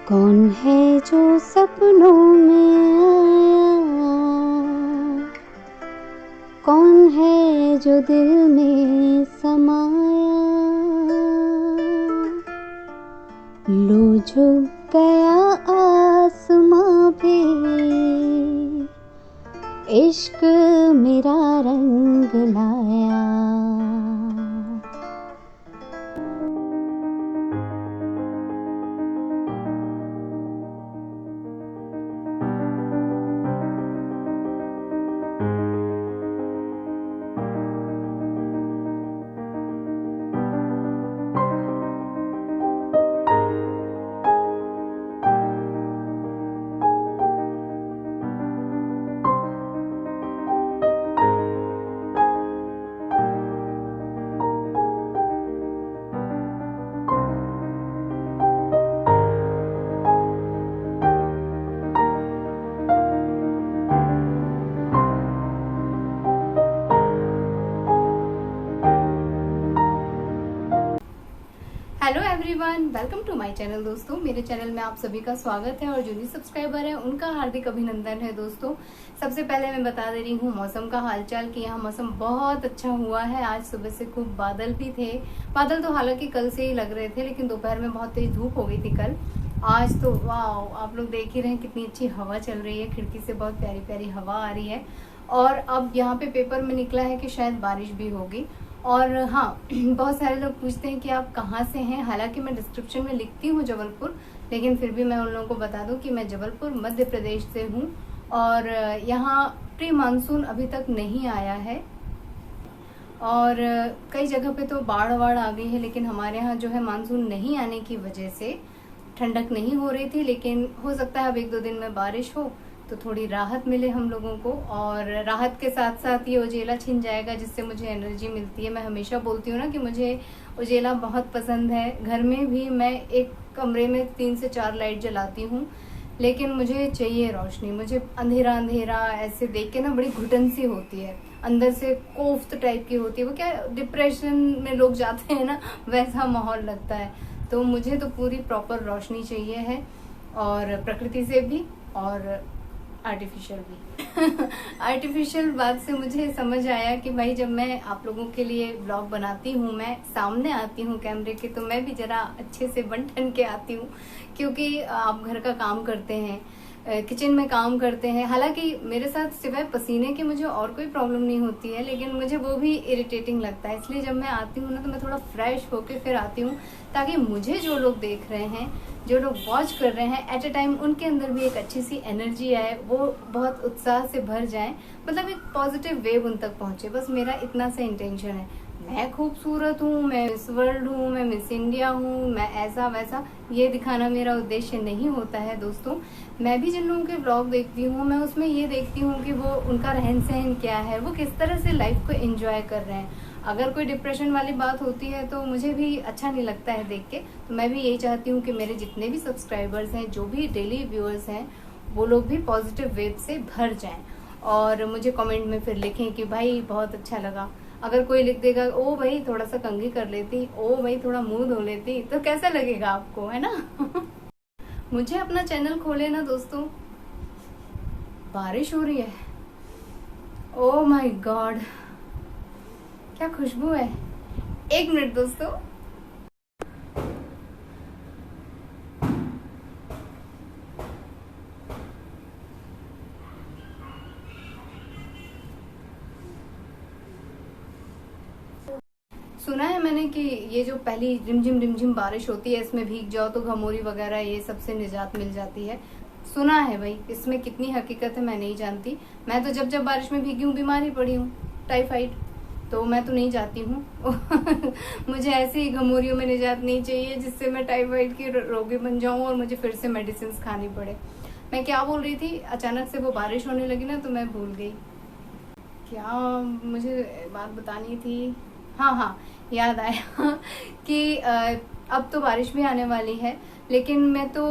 कौन है जो सपनों में आया, कौन है जो दिल में समाया। लो झुक गया आसमां पे, इश्क मेरा रंग लाया। Hello everyone, welcome to my channel. दोस्तों, मेरे चैनल में आप सभी का स्वागत है और जो भी सब्सक्राइबर है उनका हार्दिक अभिनंदन है। दोस्तों, सबसे पहले मैं बता दे रही हूँ मौसम का हालचाल कि यहाँ मौसम बहुत अच्छा हुआ है। आज सुबह से खूब बादल भी थे। बादल तो हालांकि कल से ही लग रहे थे, लेकिन दोपहर में बहुत तेज धूप हो गई थी कल। आज तो वाह, आप लोग देख ही रहे हैं कितनी अच्छी हवा चल रही है। खिड़की से बहुत प्यारी प्यारी हवा आ रही है। और अब यहाँ पे पेपर में निकला है कि शायद बारिश भी होगी। और हाँ, बहुत सारे लोग पूछते हैं कि आप कहाँ से हैं। हालांकि मैं डिस्क्रिप्शन में लिखती हूँ जबलपुर, लेकिन फिर भी मैं उन लोगों को बता दूं कि मैं जबलपुर मध्य प्रदेश से हूँ। और यहाँ प्री मानसून अभी तक नहीं आया है और कई जगह पे तो बाढ़ वाढ़ आ गई है, लेकिन हमारे यहाँ जो है मानसून नहीं आने की वजह से ठंडक नहीं हो रही थी। लेकिन हो सकता है अब 1-2 दिन में बारिश हो तो थोड़ी राहत मिले हम लोगों को। और राहत के साथ साथ ये उजेला छिन जाएगा, जिससे मुझे एनर्जी मिलती है। मैं हमेशा बोलती हूँ ना कि मुझे उजेला बहुत पसंद है। घर में भी मैं एक कमरे में 3 से 4 लाइट जलाती हूँ, लेकिन मुझे चाहिए रोशनी। मुझे अंधेरा अंधेरा ऐसे देख के ना बड़ी घुटन सी होती है, अंदर से कोफ्त टाइप की होती है। वो क्या डिप्रेशन में लोग जाते हैं ना, वैसा माहौल लगता है। तो मुझे तो पूरी प्रॉपर रोशनी चाहिए है, और प्रकृति से भी और आर्टिफिशियल भी। आर्टिफिशियल बात से मुझे समझ आया कि भाई, जब मैं आप लोगों के लिए ब्लॉग बनाती हूँ, मैं सामने आती हूँ कैमरे के, तो मैं भी जरा अच्छे से बन ठन के आती हूँ। क्योंकि आप घर का काम करते हैं, किचन में काम करते हैं। हालांकि मेरे साथ सिवाय पसीने के मुझे और कोई प्रॉब्लम नहीं होती है, लेकिन मुझे वो भी इरिटेटिंग लगता है। इसलिए जब मैं आती हूँ ना, तो मैं थोड़ा फ्रेश होके फिर आती हूँ, ताकि मुझे जो लोग देख रहे हैं, जो लोग वॉच कर रहे हैं एट ए टाइम, उनके अंदर भी एक अच्छी सी एनर्जी आए, वो बहुत उत्साह से भर जाए। मतलब एक पॉजिटिव वेव उन तक पहुंचे। बस मेरा इतना सा इंटेंशन है। मैं खूबसूरत हूँ, मैं मिस वर्ल्ड हूँ, मैं मिस इंडिया हूँ, मैं ऐसा वैसा, ये दिखाना मेरा उद्देश्य नहीं होता है। दोस्तों, मैं भी जिन लोगों के ब्लॉग देखती हूँ, मैं उसमें ये देखती हूँ कि वो उनका रहन सहन क्या है, वो किस तरह से लाइफ को एंजॉय कर रहे हैं। अगर कोई डिप्रेशन वाली बात होती है तो मुझे भी अच्छा नहीं लगता है देख के। तो मैं भी यही चाहती हूँ कि मेरे जितने भी सब्सक्राइबर्स हैं, जो भी डेली व्यूअर्स हैं, वो लोग भी पॉजिटिव वेव से भर जाएं। और मुझे कमेंट में फिर लिखें कि भाई बहुत अच्छा लगा। अगर कोई लिख देगा, ओ भाई थोड़ा सा कंघी कर लेती, ओ भाई थोड़ा मुंह धो लेती, तो कैसा लगेगा आपको, है ना। मुझे अपना चैनल खोले ना दोस्तों, बारिश हो रही है। ओ माय गॉड, क्या खुशबू है। 1 मिनट दोस्तों। सुना है मैंने कि ये जो पहली रिमझिम बारिश होती है, इसमें भीग जाओ तो घमौरी वगैरह ये सबसे निजात मिल जाती है। सुना है भाई, इसमें कितनी हकीकत है मैं नहीं जानती। मैं तो जब जब बारिश में भीगी हूँ, बीमार ही पड़ी हूँ, टाइफाइड। तो मैं तो नहीं जाती हूँ। मुझे ऐसी ही घमौरियों में निजात नहीं चाहिए जिससे मैं टाइफाइड की रोगी बन जाऊं और मुझे फिर से मेडिसिन खानी पड़े। मैं क्या बोल रही थी, अचानक से वो बारिश होने लगी ना, तो मैं भूल गई क्या मुझे बात बतानी थी। हाँ हाँ, याद आया कि अब तो बारिश भी आने वाली है। लेकिन मैं तो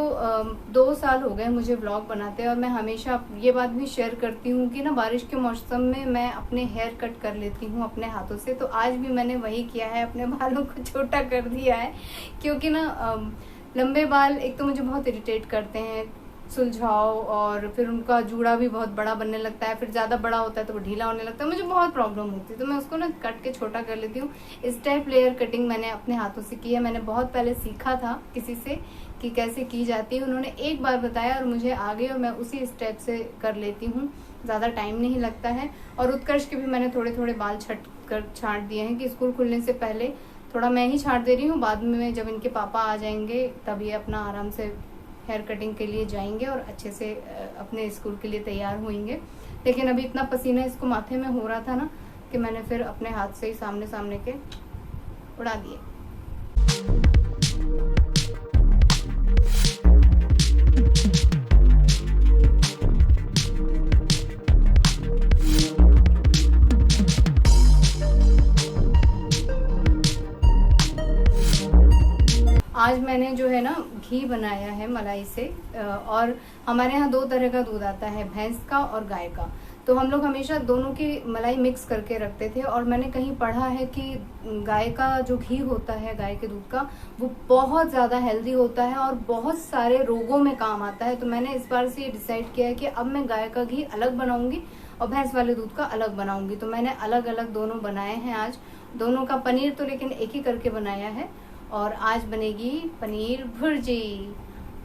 2 साल हो गए मुझे व्लॉग बनाते हैं, और मैं हमेशा ये बात भी शेयर करती हूँ कि ना, बारिश के मौसम में मैं अपने हेयर कट कर लेती हूँ अपने हाथों से। तो आज भी मैंने वही किया है, अपने बालों को छोटा कर दिया है। क्योंकि ना लंबे बाल एक तो मुझे बहुत इरिटेट करते हैं, सुलझाओ, और फिर उनका जूड़ा भी बहुत बड़ा बनने लगता है, फिर ज़्यादा बड़ा होता है तो वो ढीला होने लगता है, मुझे बहुत प्रॉब्लम होती है। तो मैं उसको ना कट के छोटा कर लेती हूँ। स्टेप लेयर कटिंग मैंने अपने हाथों से की है। मैंने बहुत पहले सीखा था किसी से कि कैसे की जाती है, उन्होंने एक बार बताया और मुझे आ गई, और मैं उसी स्टेप से कर लेती हूँ, ज़्यादा टाइम नहीं लगता है। और उत्कर्ष के भी मैंने थोड़े थोड़े बाल छांट दिए हैं कि स्कूल खुलने से पहले थोड़ा मैं ही छांट दे रही हूँ, बाद में जब इनके पापा आ जाएंगे तब ये अपना आराम से हेयर कटिंग के लिए जाएंगे और अच्छे से अपने स्कूल के लिए तैयार होंगे। लेकिन अभी इतना पसीना इसको माथे में हो रहा था ना कि मैंने फिर अपने हाथ से ही सामने सामने के उड़ा दिए। आज मैंने जो है ना घी बनाया है मलाई से, और हमारे यहाँ 2 तरह का दूध आता है, भैंस का और गाय का। तो हम लोग हमेशा दोनों की मलाई मिक्स करके रखते थे, और मैंने कहीं पढ़ा है कि गाय का जो घी होता है, गाय के दूध का, वो बहुत ज़्यादा हेल्दी होता है और बहुत सारे रोगों में काम आता है। तो मैंने इस बार से ये डिसाइड किया है कि अब मैं गाय का घी अलग बनाऊंगी और भैंस वाले दूध का अलग बनाऊंगी। तो मैंने अलग अलग दोनों बनाए हैं आज, दोनों का पनीर तो लेकिन एक ही करके बनाया है। और आज बनेगी पनीर भुर्जी,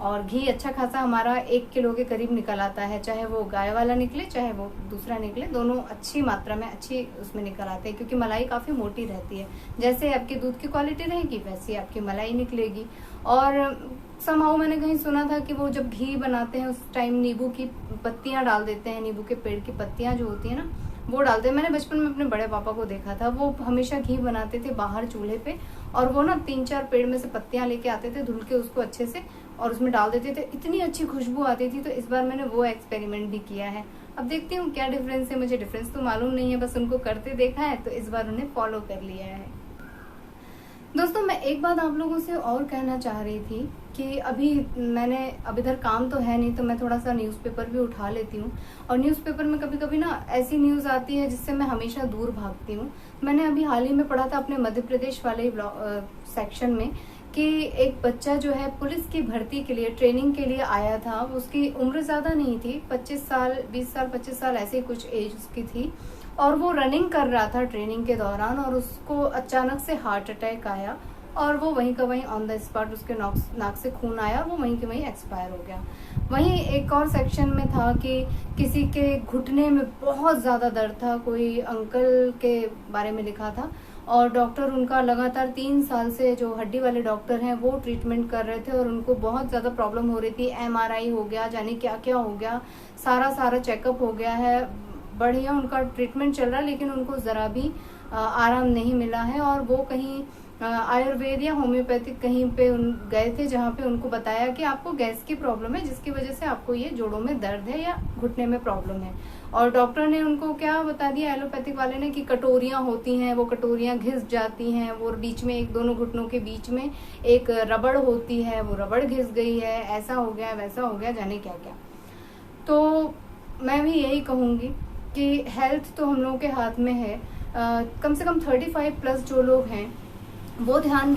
और घी अच्छा खासा हमारा 1 किलो के करीब निकल आता है, चाहे वो गाय वाला निकले चाहे वो दूसरा निकले, दोनों अच्छी मात्रा में अच्छी उसमें निकल आते हैं, क्योंकि मलाई काफ़ी मोटी रहती है। जैसे आपकी दूध की क्वालिटी रहेगी वैसी आपकी मलाई निकलेगी। और समहाउ मैंने कहीं सुना था कि वो जब घी बनाते हैं उस टाइम नींबू की पत्तियां डाल देते हैं, नींबू के पेड़ की पत्तियां जो होती है ना वो डालते हैं। मैंने बचपन में अपने बड़े पापा को देखा था, वो हमेशा घी बनाते थे बाहर चूल्हे पे, और वो ना 3-4 पेड़ में से पत्तियां लेके आते थे, धुल के उसको अच्छे से और उसमें डाल देते थे, इतनी अच्छी खुशबू आती थी। तो इस बार मैंने वो एक्सपेरिमेंट भी किया है। अब देखती हूँ क्या डिफरेंस है, मुझे डिफरेंस तो मालूम नहीं है, बस उनको करते देखा है तो इस बार उन्हें फॉलो कर लिया है। दोस्तों मैं एक बात आप लोगों से और कहना चाह रही थी कि अब इधर काम तो है नहीं, तो मैं थोड़ा सा न्यूज़पेपर भी उठा लेती हूँ। और न्यूज़पेपर में कभी कभी ना ऐसी न्यूज़ आती है जिससे मैं हमेशा दूर भागती हूँ। मैंने अभी हाल ही में पढ़ा था अपने मध्य प्रदेश वाले सेक्शन में कि एक बच्चा जो है पुलिस की भर्ती के लिए ट्रेनिंग के लिए आया था। उसकी उम्र ज़्यादा नहीं थी, 25 साल 20 साल 25 साल ऐसे कुछ एज उसकी थी, और वो रनिंग कर रहा था ट्रेनिंग के दौरान, और उसको अचानक से हार्ट अटैक आया, और वो वहीं का वहीं ऑन द स्पॉट उसके नाक से खून आया, वो वहीं के वहीं एक्सपायर हो गया। वहीं एक और सेक्शन में था कि किसी के घुटने में बहुत ज़्यादा दर्द था, कोई अंकल के बारे में लिखा था, और डॉक्टर उनका लगातार 3 साल से, जो हड्डी वाले डॉक्टर हैं वो ट्रीटमेंट कर रहे थे, और उनको बहुत ज़्यादा प्रॉब्लम हो रही थी। MRI हो गया, जाने क्या क्या हो गया, सारा चेकअप हो गया है, बढ़िया उनका ट्रीटमेंट चल रहा है, लेकिन उनको ज़रा भी आराम नहीं मिला है। और वो कहीं आयुर्वेद या होम्योपैथिक कहीं पे गए थे, जहाँ पे उनको बताया कि आपको गैस की प्रॉब्लम है, जिसकी वजह से आपको ये जोड़ों में दर्द है या घुटने में प्रॉब्लम है। और डॉक्टर ने उनको क्या बता दिया, एलोपैथिक वाले ने, कि कटोरियाँ होती हैं, वो कटोरियाँ घिस जाती हैं, वो बीच में एक दोनों घुटनों के बीच में एक रबड़ होती है, वो रबड़ घिस गई है, ऐसा हो गया वैसा हो गया, जाने क्या क्या। तो मैं भी यही कहूँगी कि हेल्थ तो हम लोगों के हाथ में है। कम से कम 35+ जो लोग हैं वो ध्यान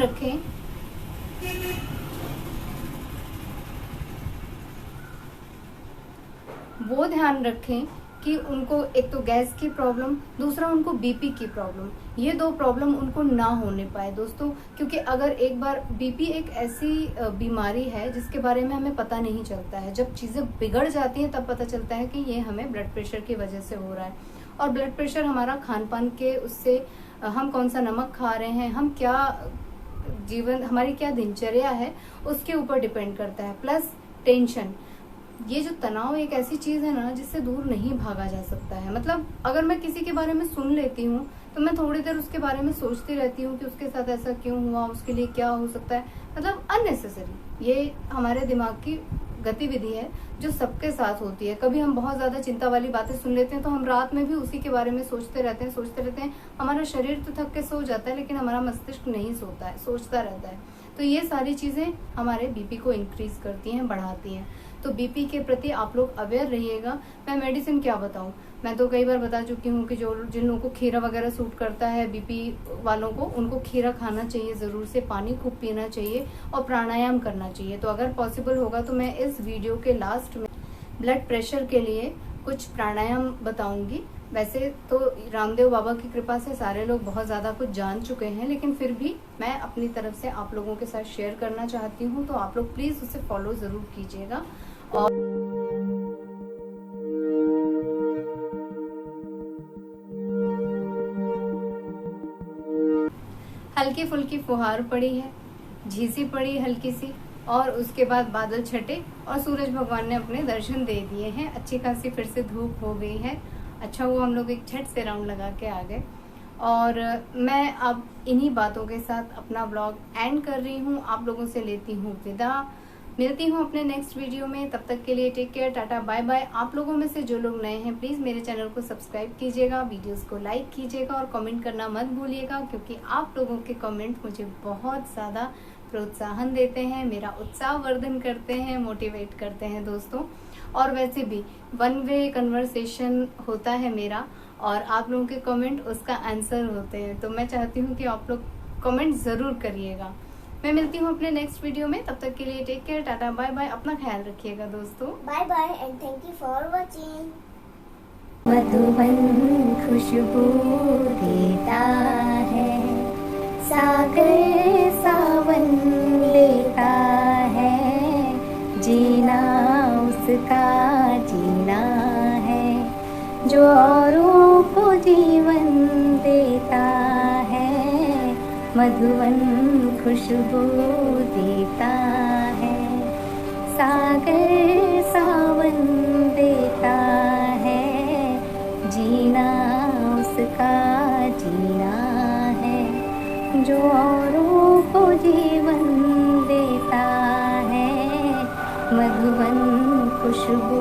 रखें कि उनको एक तो गैस की प्रॉब्लम, दूसरा उनको बीपी की प्रॉब्लम, ये 2 प्रॉब्लम उनको ना होने पाए दोस्तों। क्योंकि अगर एक बार बीपी एक ऐसी बीमारी है जिसके बारे में हमें पता नहीं चलता है, जब चीज़ें बिगड़ जाती हैं तब पता चलता है कि ये हमें ब्लड प्रेशर की वजह से हो रहा है। और ब्लड प्रेशर हमारा खान पान के, उससे हम कौन सा नमक खा रहे हैं, हम क्या हमारी क्या दिनचर्या है, उसके ऊपर डिपेंड करता है। प्लस टेंशन, ये जो तनाव एक ऐसी चीज है ना जिससे दूर नहीं भागा जा सकता है। मतलब अगर मैं किसी के बारे में सुन लेती हूँ तो मैं थोड़ी देर उसके बारे में सोचती रहती हूँ कि उसके साथ ऐसा क्यों हुआ, उसके लिए क्या हो सकता है। मतलब अननेसेसरी ये हमारे दिमाग की गतिविधि है जो सबके साथ होती है। कभी हम बहुत ज्यादा चिंता वाली बातें सुन लेते हैं तो हम रात में भी उसी के बारे में सोचते रहते हैं। हमारा शरीर तो थक के सो जाता है, लेकिन हमारा मस्तिष्क नहीं सोता है, सोचता रहता है। तो ये सारी चीजें हमारे बीपी को इंक्रीज करती हैं, बढ़ाती हैं। तो बीपी के प्रति आप लोग अवेयर रहिएगा। मैं मेडिसिन क्या बताऊं, मैं तो कई बार बता चुकी हूँ कि जो जिन लोगों को खीरा वगैरह सूट करता है बीपी वालों को, उनको खीरा खाना चाहिए ज़रूर से, पानी खूब पीना चाहिए और प्राणायाम करना चाहिए। तो अगर पॉसिबल होगा तो मैं इस वीडियो के लास्ट में ब्लड प्रेशर के लिए कुछ प्राणायाम बताऊंगी। वैसे तो रामदेव बाबा की कृपा से सारे लोग बहुत ज़्यादा कुछ जान चुके हैं, लेकिन फिर भी मैं अपनी तरफ से आप लोगों के साथ शेयर करना चाहती हूँ, तो आप लोग प्लीज़ उसे फॉलो ज़रूर कीजिएगा। और हल्की फुल्की फुहार पड़ी है, झीसी पड़ी हल्की सी, और उसके बाद बादल छटे और सूरज भगवान ने अपने दर्शन दे दिए हैं। अच्छी खासी फिर से धूप हो गई है। अच्छा हुआ हम लोग एक छठ से राउंड लगा के आ गए। और मैं अब इन्हीं बातों के साथ अपना व्लॉग एंड कर रही हूँ, आप लोगों से लेती हूँ विदा। मिलती हूँ अपने नेक्स्ट वीडियो में, तब तक के लिए take care, tata bye bye. आप लोगों में से जो लोग नए हैं प्लीज़ मेरे चैनल को सब्सक्राइब कीजिएगा, वीडियोस को लाइक कीजिएगा और कमेंट करना मत भूलिएगा, क्योंकि आप लोगों के कमेंट मुझे बहुत ज़्यादा प्रोत्साहन देते हैं, मेरा उत्साह वर्धन करते हैं, मोटिवेट करते हैं दोस्तों। और वैसे भी वन वे कन्वर्सेशन होता है मेरा, और आप लोगों के कमेंट उसका आंसर होते हैं। तो मैं चाहती हूँ कि आप लोग कमेंट ज़रूर करिएगा। मैं मिलती हूँ अपने नेक्स्ट वीडियो में, तब तक के लिए take care, tata bye bye. अपना ख्याल रखिएगा दोस्तों। Bye bye and thank you for watching. Madhuban खुशबू देता है, सागर सावन लेता है, जीना उसका जीना है, जो औरों को जीवन देता है। मधुबन खुशबू देता है, सागर सावन देता है, जीना उसका जीना है, जो औरों को जीवन देता है। मधुबन खुशबू